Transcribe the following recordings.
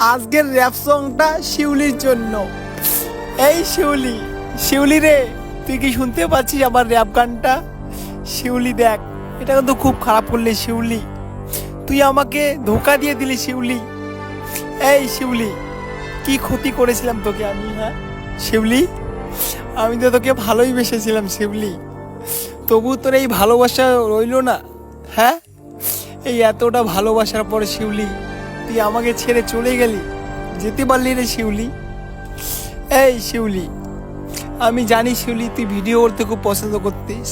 আজকের র্যাপ সংটা শিউলির জন্য। এই শিউলি, শিউলি রে, তুই কি শুনতে পাচ্ছিস আমার র্যাপ গানটা? শিউলি দেখ, এটা কিন্তু খুব খারাপ করলি শিউলি, তুই আমাকে ধোকা দিয়ে দিলি শিউলি। এই শিউলি, কি ক্ষতি করেছিলাম তোকে আমি? হ্যাঁ শিউলি, আমি তো তোকে ভালোই বেসেছিলাম শিউলি, তবু তোর এই ভালোবাসা রইলো না। হ্যাঁ, এই এতটা ভালোবাসার পরে শিউলি তুই আমাকে ছেড়ে চলে গেলি, যেতে পারলি রে শিউলি। এই শিউলি, আমি জানি শিউলি তুই ভিডিও করতে খুব পছন্দ করতিস,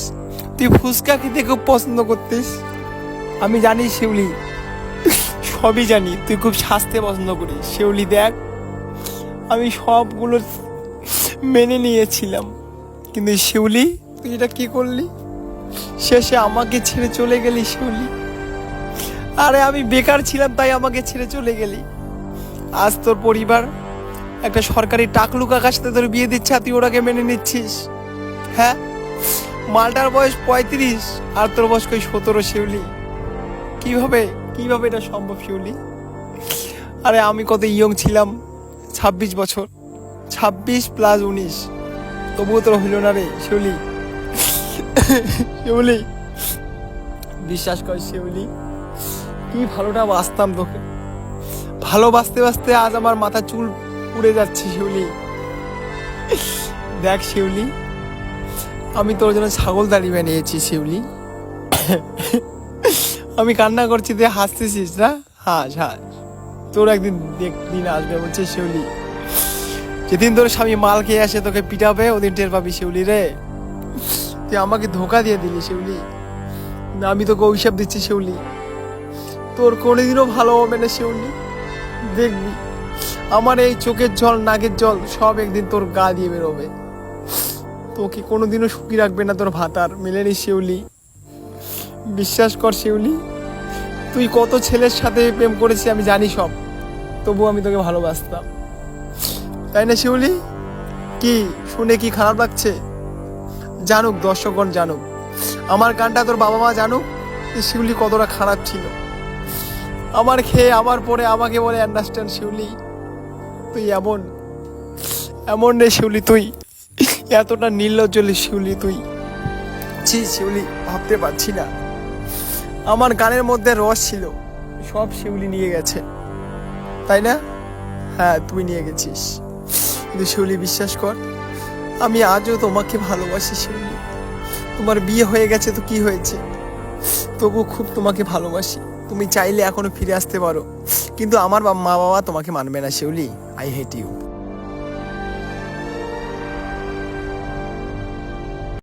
তুই ফুচকা খেতে খুব পছন্দ করতিস, আমি জানি শিউলি, সবই জানি তুই খুব স্বাস্থ্য পছন্দ করিস শিউলি। দেখ, আমি সবগুলো মেনে নিয়েছিলাম, কিন্তু শিউলি তুই এটা কি করলি? শেষে আমাকে ছেড়ে চলে গেলি শিউলি। আরে আমি বেকার ছিলাম তাই আমাকে ছেড়ে চলে গেলি। আজ তোর পরিবার একটা সরকারি টাকলু কাকার সাথে তোর বিয়ে দিচ্ছে, তুই ওটাকে মেনে নিচ্ছিস? হ্যাঁ, মালটার বয়স 35 আর তোর বয়স কই 17 শিউলি। কিভাবে কিভাবে এটা সম্ভব শিউলি? আরে আমি কত ইয়ং ছিলাম, 26 বছর, 26 + 19, তবুও তোর হইল না রে শিউলি। শিউলি বিশ্বাস কর শিউলি, কি ভালোটা বাঁচতাম তোকে, ভালোবাসতে বাসতে আজ আমার মাথা চুল উড়ে যাচ্ছে শিউলি। দেখ শিউলি, আমি তোর জন্য ছাগল দাড়ি বানিয়েছি শিউলি। আমি কান্না করছি, তুই হাসতেছিস না? হাস হাস, তোর একদিন দিন আসবে বলছে শিউলি, যেদিন তোর স্বামী মাল খেয়ে আসে তোকে পিটাবে, ওদিন টের পাবি শিউলি রে। তুই আমাকে ধোকা দিয়ে দিলি শিউলি, না আমি তোকে অভিশাপ দিচ্ছি শিউলি, তোর কোনোদিনও ভালো হবে না শিউলি। দেখবি আমার এই চোখের জল, নাকের জল সব একদিন তোর গা দিয়ে বেরোবে, তোকে কোনোদিনও সুখী রাখবে না তোর ভাতার, মেলেনি শিউলি। বিশ্বাস কর শিউলি, তুই কত ছেলের সাথে প্রেম করেছিস আমি জানি সব, তবু আমি তোকে ভালোবাসতাম, তাই না শিউলি? কি শুনে কি খারাপ লাগছে? জানুক দর্শকগণ, জানুক, আমার গানটা তোর বাবা মা জানুক শিউলি কতটা খারাপ ছিল। আমার খেয়ে আমার পরে আমাকে বলে আন্ডারস্ট্যান্ড শিউলি, তুই এমন এমন রে শিউলি, তুই এতটা নির্লজ্জ শিউলি তুই। ছি শিউলি, ভাবতে পারছি না, আমার গানের মধ্যে রস ছিল সব শিউলি নিয়ে গেছে, তাই না? হ্যাঁ তুই নিয়ে গেছিস, কিন্তু শিউলি বিশ্বাস কর, আমি আজও তোমাকে ভালোবাসি শিউলি। তোমার বিয়ে হয়ে গেছে তো কি হয়েছে, তবু খুব তোমাকে ভালোবাসি, তুমি চাইলে এখনো ফিরে আসতে পারো, কিন্তু আমার মা বাবা তোমাকে মানবে না শিউলি। I hate you.